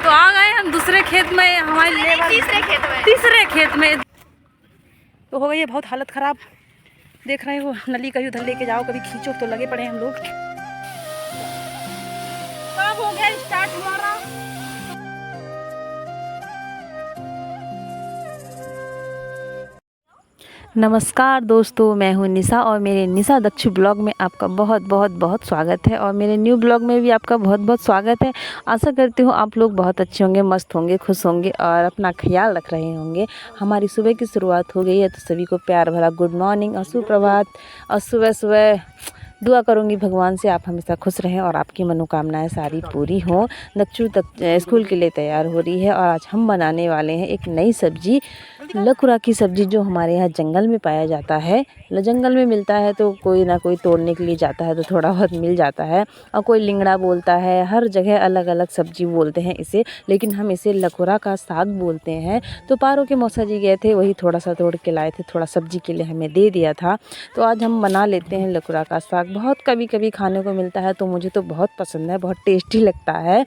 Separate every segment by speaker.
Speaker 1: तो आ गए हम दूसरे खेत में, हमारे लेबर तीसरे खेत में। तो हो गई है बहुत हालत ख़राब। देख रहे हो नली कभी उधर लेके जाओ कभी खींचो, तो लगे पड़े हैं हम लोग। कब हो गया स्टार्ट हमारा? नमस्कार दोस्तों, मैं हूं निशा और मेरे निशा दक्षु ब्लॉग में आपका बहुत बहुत बहुत स्वागत है। और मेरे न्यू ब्लॉग में भी आपका बहुत बहुत स्वागत है। आशा करती हूँ आप लोग बहुत अच्छे होंगे, मस्त होंगे, खुश होंगे और अपना ख्याल रख रहे होंगे। हमारी सुबह की शुरुआत हो गई है, तो सभी को प्यार भरा गुड मॉर्निंग और सुप्रभात। और सुबह सुबह दुआ करूँगी भगवान से आप हमेशा खुश रहें और आपकी मनोकामनाएं सारी पूरी हों। दक्षु तक स्कूल के लिए तैयार हो रही है और आज हम बनाने वाले हैं एक नई सब्जी, लकुरा की सब्जी, जो हमारे यहाँ जंगल में पाया जाता है। जंगल में मिलता है तो कोई ना कोई तोड़ने के लिए जाता है तो थोड़ा बहुत मिल जाता है, और कोई लिंगड़ा बोलता है, हर जगह अलग अलग सब्जी बोलते हैं इसे, लेकिन हम इसे लकुरा का साग बोलते हैं। तो पारो के मौसा जी गए थे, वही थोड़ा सा तोड़ के लाए थे, थोड़ा सब्जी के लिए हमें दे दिया था। तो आज हम बना लेते हैं लकुरा का साग। बहुत कभी कभी खाने को मिलता है तो मुझे तो बहुत पसंद है, बहुत टेस्टी लगता है।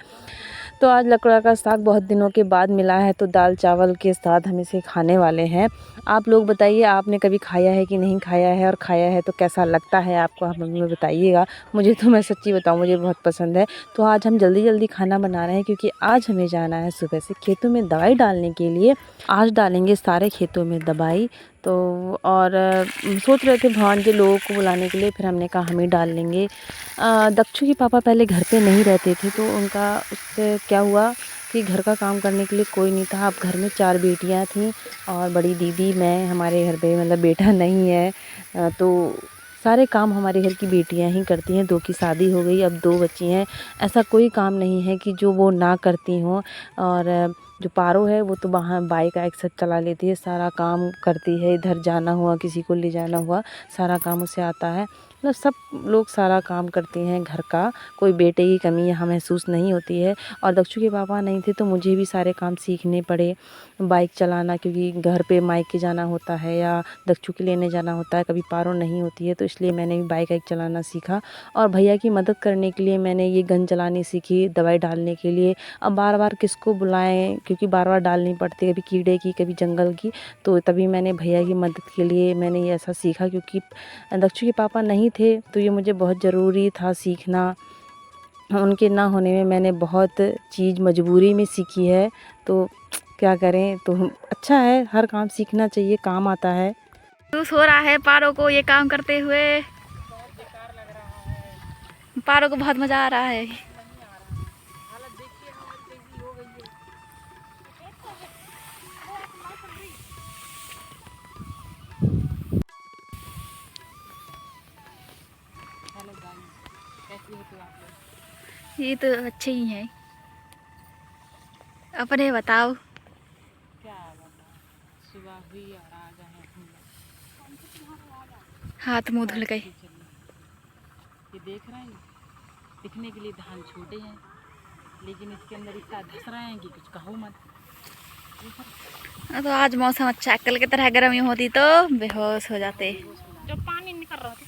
Speaker 1: तो आज लकुरा का साग बहुत दिनों के बाद मिला है, तो दाल चावल के साथ हम इसे खाने वाले हैं। आप लोग बताइए आपने कभी खाया है कि नहीं खाया है, और खाया है तो कैसा लगता है आपको, आप हमें बताइएगा। मुझे तो, मैं सच्ची बताऊँ, मुझे बहुत पसंद है। तो आज हम जल्दी जल्दी खाना बना रहे हैं क्योंकि आज हमें जाना है सुबह से खेतों में दवाई डालने के लिए। आज डालेंगे सारे खेतों में दवाई। तो और सोच रहे थे भगवान के लोगों को बुलाने के लिए, फिर हमने कहा हम ही डाल लेंगे। दक्षु के पापा पहले घर पे नहीं रहते थे, तो उनका उससे क्या हुआ कि घर का काम करने के लिए कोई नहीं था। अब घर में 4 बेटियां थीं और बड़ी दीदी, मैं, हमारे घर पे मतलब बेटा नहीं है, तो सारे काम हमारे घर की बेटियां ही करती हैं। 2 की शादी हो गई, अब 2 बच्ची हैं। ऐसा कोई काम नहीं है कि जो वो ना करती हों। और जो पारो है वो तो वहाँ बाइक आइक सब चला लेती है, सारा काम करती है। इधर जाना हुआ, किसी को ले जाना हुआ, सारा काम उसे आता है। मतलब सब लोग सारा काम करते हैं घर का, कोई बेटे की कमी यहाँ महसूस नहीं होती है। और दक्षु के पापा नहीं थे तो मुझे भी सारे काम सीखने पड़े, बाइक चलाना, क्योंकि घर पे मायके जाना होता है या दक्षु के लेने जाना होता है, कभी पारो नहीं होती है, तो इसलिए मैंने भी बाइक आइक चलाना सीखा। और भैया की मदद करने के लिए मैंने ये गन चलानी सीखी दवाई डालने के लिए। अब बार बार किसको बुलाएं, क्योंकि बार बार डालनी पड़ती है, कभी कीड़े की कभी जंगल की। तो तभी मैंने भैया की मदद के लिए मैंने ये ऐसा सीखा, क्योंकि दक्षु के पापा नहीं थे तो ये मुझे बहुत ज़रूरी था सीखना। उनके ना होने में मैंने बहुत चीज़ मजबूरी में सीखी है, तो क्या करें। तो अच्छा है, हर काम सीखना चाहिए, काम आता है।
Speaker 2: महसूस हो रहा है पारो को ये काम करते हुए। पारो को बहुत मजा आ रहा है। ये तो अच्छे ही हैं। अपने बताओ।
Speaker 1: क्या बताओ, सुबह हुई और आ गए हम लोग।
Speaker 2: हाथ मुंह धुल गए।
Speaker 1: ये देख रहे हैं, दिखने के लिए धान छोटे हैं, लेकिन इसके अंदर इतना धस रहे हैं कि कुछ कहो मत।
Speaker 2: तो आज मौसम अच्छा, कल की तरह गर्मी होती तो बेहोश हो जाते।
Speaker 1: जो पानी निकल रहा था।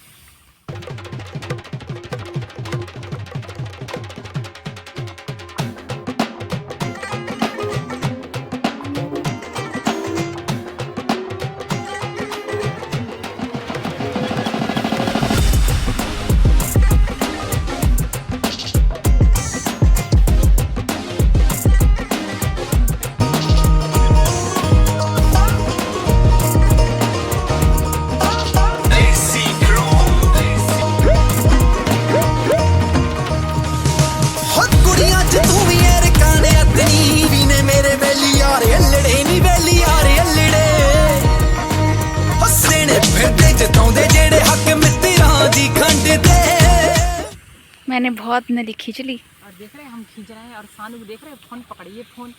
Speaker 2: मैंने बहुत नली खींच ली।
Speaker 1: और देख रहे हैं हम खींच रहे हैं, और सानू को देख रहे हैं, फोन पकड़िए फोन।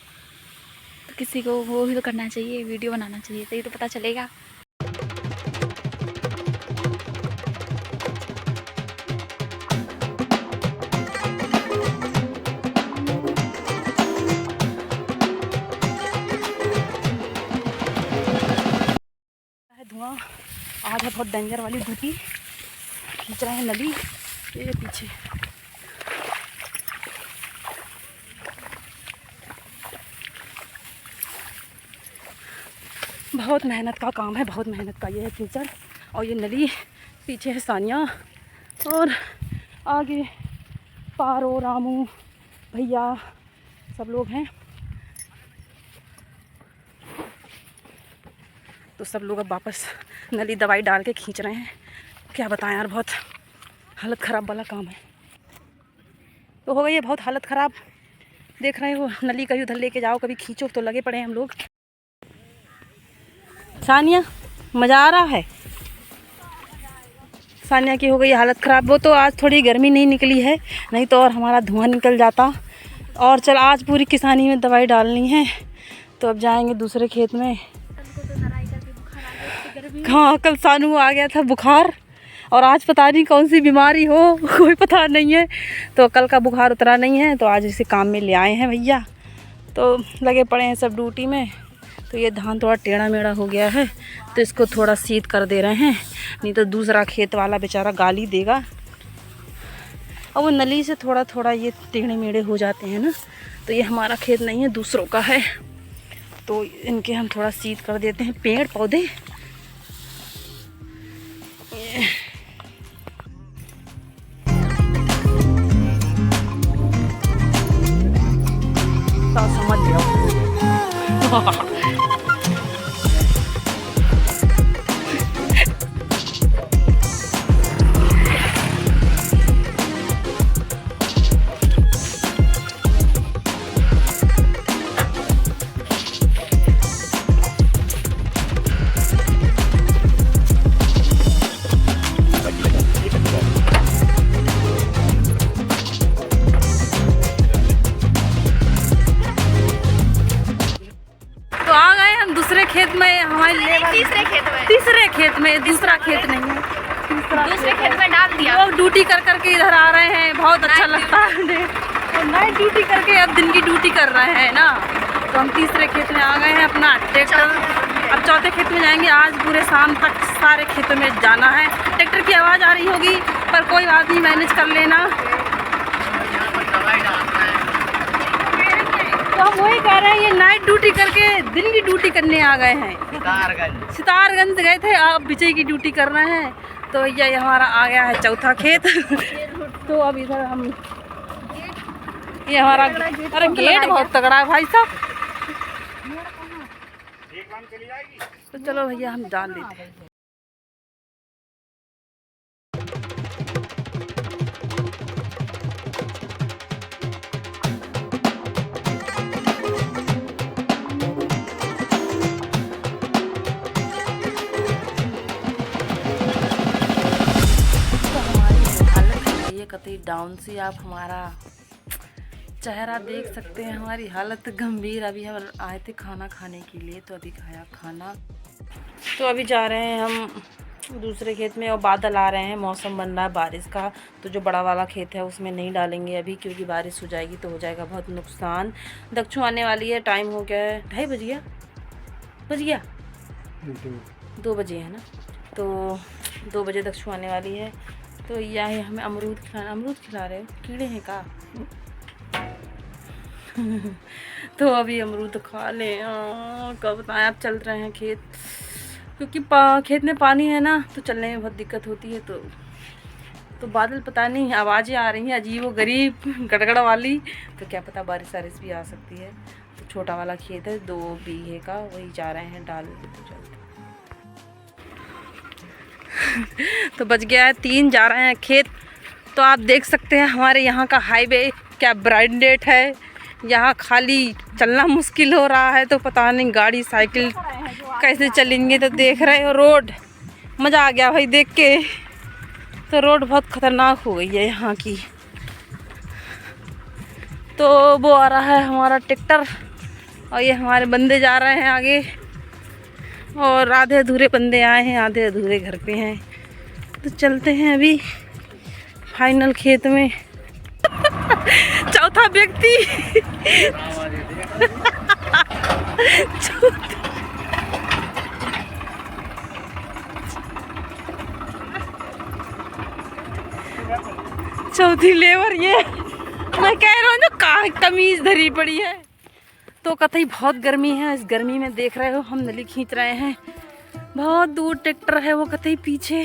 Speaker 2: तो किसी को वो भी तो करना चाहिए, वीडियो बनाना चाहिए, तो ये तो पता चलेगा।
Speaker 1: धुआं आज है बहुत डेंजर वाली ड्यूटी, खींच रहे हैं नली, ये पीछे।
Speaker 3: बहुत मेहनत का काम है, बहुत मेहनत का। ये है कीचड़ और ये नली, पीछे है सानिया और आगे पारो, रामू, भैया सब लोग हैं। तो सब लोग अब वापस नली दवाई डाल के खींच रहे हैं। क्या बताएं यार, बहुत हालत ख़राब वाला काम है। तो हो गई है बहुत हालत ख़राब। देख रहे हो नली कभी उधर लेके जाओ, कभी खींचो, तो लगे पड़े हैं हम लोग। सानिया मज़ा आ रहा है? सानिया की हो गई हालत ख़राब। वो तो आज थोड़ी गर्मी नहीं निकली है, नहीं तो और हमारा धुआं निकल जाता। और चल आज पूरी किसानी में दवाई डालनी है, तो अब जाएंगे दूसरे खेत में। हाँ कल सानू आ गया था बुखार, और आज पता नहीं कौन सी बीमारी हो, कोई पता नहीं है। तो कल का बुखार उतरा नहीं है, तो आज इसे काम में ले आए हैं भैया। तो लगे पड़े हैं सब ड्यूटी में। तो ये धान थोड़ा टेढ़ा मेढ़ा हो गया है, तो इसको थोड़ा सीध कर दे रहे हैं, नहीं तो दूसरा खेत वाला बेचारा गाली देगा। और वो नली से थोड़ा थोड़ा ये टेढ़े मेढ़े हो जाते हैं ना। तो ये हमारा खेत नहीं है, दूसरों का है, तो इनके हम थोड़ा सीध कर देते हैं पेड़ पौधे। तो समझ जाओ। दूसरे खेत में हमारी तीसरे खेत में, दूसरा खेत नहीं है,
Speaker 2: दूसरे खेत में डाल दिया।
Speaker 3: लोग ड्यूटी कर करके इधर आ रहे हैं, बहुत अच्छा लगता है। तो नाइट ड्यूटी करके अब दिन की ड्यूटी कर रहे हैं ना। तो हम तीसरे खेत में आ गए हैं अपना ट्रैक्टर। अब चौथे खेत में जाएंगे। आज पूरे शाम तक सारे खेतों में जाना है। ट्रैक्टर की आवाज़ आ रही होगी, पर कोई बात नहीं, मैनेज कर लेना। तो हम वही कह रहे हैं, ये नाइट ड्यूटी करके दिन की ड्यूटी करने आ गए हैं। सितारगंज गए थे, अब विजय की ड्यूटी कर रहे हैं। तो ये हमारा आ गया है चौथा खेत। तो अब इधर हम, ये हमारा, अरे गेट बहुत तगड़ा है भाई साहब। तो चलो भैया हम डाल देते हैं। कतई डाउन से आप हमारा चेहरा देख सकते हैं। हमारी हालत गंभीर। अभी हम आए थे खाना खाने के लिए, तो अभी खाया खाना। तो अभी जा रहे हैं हम दूसरे खेत में, और बादल आ रहे हैं, मौसम बन रहा है बारिश का। तो जो बड़ा वाला खेत है उसमें नहीं डालेंगे अभी, क्योंकि बारिश हो जाएगी तो हो जाएगा बहुत नुकसान। दक्षु आने वाली है, टाइम हो गया है 2:30 बज गया 2 बजे है ना। तो 2 बजे दक्षु आने वाली है। तो यह हमें अमरूद खिला रहे हो, कीड़े हैं का? तो अभी अमरूद खा लें। कब बताएं, आप चल रहे हैं खेत, क्योंकि खेत में पानी है ना, तो चलने में बहुत दिक्कत होती है। तो बादल पता नहीं, आवाज़ें आ रही हैं अजीब व गरीब गड़गड़ वाली, तो क्या पता बारिश वारिश भी आ सकती है। तो छोटा वाला खेत है 2 बीघे का, वही जा रहे हैं डाल। तो चलते तो बच गया है 3, जा रहे हैं खेत। तो आप देख सकते हैं हमारे यहाँ का हाईवे क्या ब्रांडेड है। यहाँ खाली चलना मुश्किल हो रहा है, तो पता नहीं गाड़ी साइकिल कैसे चलेंगे। तो देख रहे हो रोड, मज़ा आ गया भाई देख के। तो रोड बहुत ख़तरनाक हो गई है यहाँ की। तो वो आ रहा है हमारा ट्रैक्टर, और ये हमारे बंदे जा रहे हैं आगे, और आधे अधूरे बंदे आए हैं, आधे अधूरे घर पे हैं। तो चलते हैं अभी फाइनल खेत में। चौथा व्यक्ति चौथी लेबर, ये मैं कह रहा हूँ ना, कहाँ तमीज धरी पड़ी है। तो कतई बहुत गर्मी है। इस गर्मी में देख रहे हो हम नली खींच रहे हैं, बहुत दूर ट्रैक्टर है वो कतई पीछे।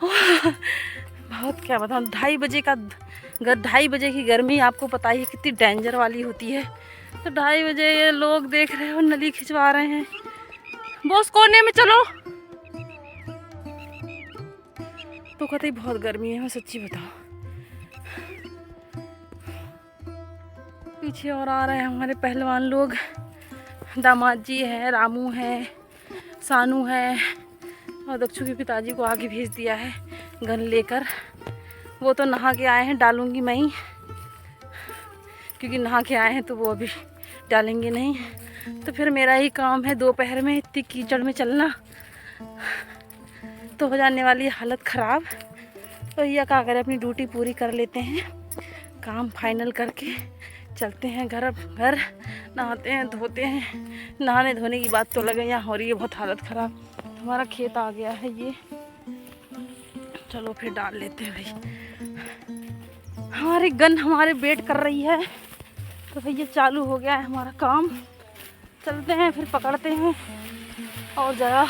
Speaker 3: बहुत क्या बताऊँ, 2:30 बजे की गर्मी आपको पता ही कितनी डेंजर वाली होती है। तो 2:30 बजे ये लोग देख रहे हो नली खिंचवा रहे हैं। बॉस कोने में चलो। तो कतई बहुत गर्मी है, मैं सच्ची बताऊँ। पीछे और आ रहे हैं हमारे पहलवान लोग, दामाद जी है, रामू है, सानू है, और दक्षु के पिताजी को आगे भेज दिया है गन लेकर। वो तो नहा के आए हैं, डालूंगी मैं ही, क्योंकि नहा के आए हैं तो वो अभी डालेंगे नहीं। तो फिर मेरा ही काम है दोपहर में इतनी कीचड़ में चलना, तो हो जाने वाली हालत ख़राब। तो भैया क्या करें, अपनी ड्यूटी पूरी कर लेते हैं, काम फाइनल करके चलते हैं घर। नहाते हैं, धोते हैं। नहाने धोने की बात तो लगे यहाँ हो रही है बहुत हालत ख़राब। हमारा खेत आ गया है ये, चलो फिर डाल लेते हैं भाई। हमारी गन हमारे वेट कर रही है, तो भैया चालू हो गया है हमारा काम। चलते हैं फिर पकड़ते हैं और जरा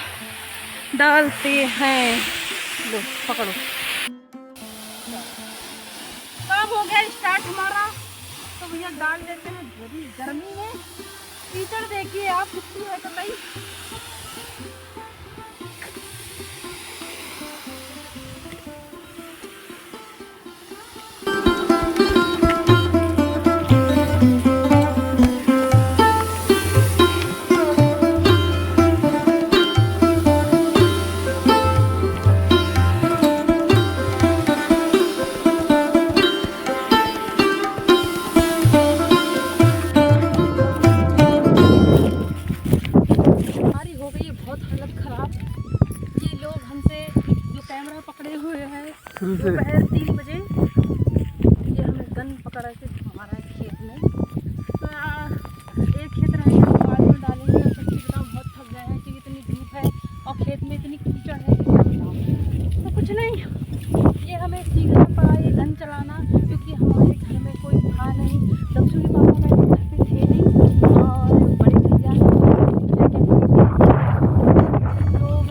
Speaker 3: डालते हैं। लो पकड़ो, काम हो गया स्टार्ट हमारा। तो भैया डाल लेते हैं। बड़ी गर्मी में कीचड़ देखिए आप कितनी है कतई। दोपहर 3 बजे ये हमें गन पकड़ा के हमारा खेत में। तो एक खेत रहेगा तो बाद में डालेंगे। और सच्ची बताऊँ बहुत थक गए हैं, क्योंकि इतनी धूप है और खेत में इतनी कीचड़ है कि क्या बताऊँ। तो कुछ नहीं, ये हमें सीखना पड़ा ये गन चलाना, क्योंकि हमारे घर में कोई था नहीं। दक्षु के पापा मेरे घर पे थे नहीं, और बड़े भैया लोग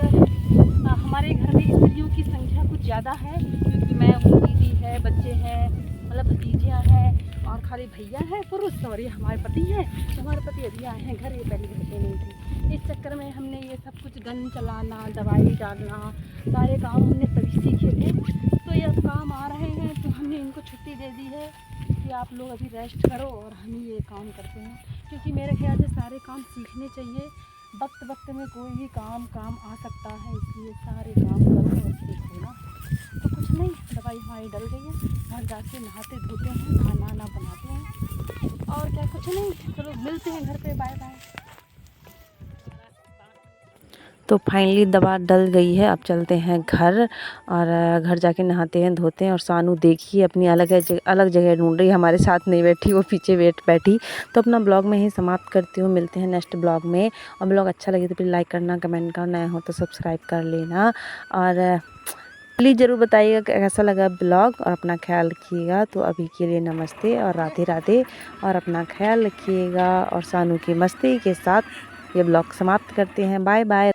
Speaker 3: हमारे घर में स्त्रियों की संख्या कुछ ज़्यादा है, क्योंकि मैं दीदी है, बच्चे हैं, मतलब भतीजियाँ हैं, और खाली भैया है पुरुष, सॉरी हमारे पति हैं। तो हमारे पति अभी आए हैं घर, ये पहले घर पे नहीं थी। इस चक्कर में हमने ये सब कुछ गन चलाना, दवाई डालना, सारे काम हमने तभी सीखे थे। तो ये अब काम आ रहे हैं, तो हमने इनको छुट्टी दे दी है कि आप लोग अभी रेस्ट करो और हम ही ये काम करते हैं। क्योंकि मेरे ख्याल से सारे काम सीखने चाहिए, वक्त में कोई भी काम आ सकता है, इसलिए सारे काम करो और सीखो ना। तो कुछ नहीं, दवाई हमारी डल गई है, घर जाके नहाते धोते हैं, खाना बनाते हैं, और क्या कुछ नहीं। चलो मिलते हैं घर पे, बाय बाय।
Speaker 1: तो फाइनली दवा डल गई है, अब चलते हैं घर, और घर जाके नहाते हैं धोते हैं। और सानू देखिए अपनी अलग जगह ढूंढ रही है, हमारे साथ नहीं बैठी, वो पीछे बैठी। तो अपना ब्लॉग में ही समाप्त करती हूँ, मिलते हैं नेक्स्ट ब्लॉग में। और ब्लॉग अच्छा लगे तो प्लीज़ लाइक करना, कमेंट करना, नए हो तो सब्सक्राइब कर लेना, और प्लीज़ ज़रूर बताइएगा कैसा लगा ब्लॉग, और अपना ख्याल रखिएगा। तो अभी के लिए नमस्ते और राधे राधे, और अपना ख्याल रखिएगा। और सानू की मस्ती के साथ ये ब्लॉग समाप्त करते हैं। Bye bye.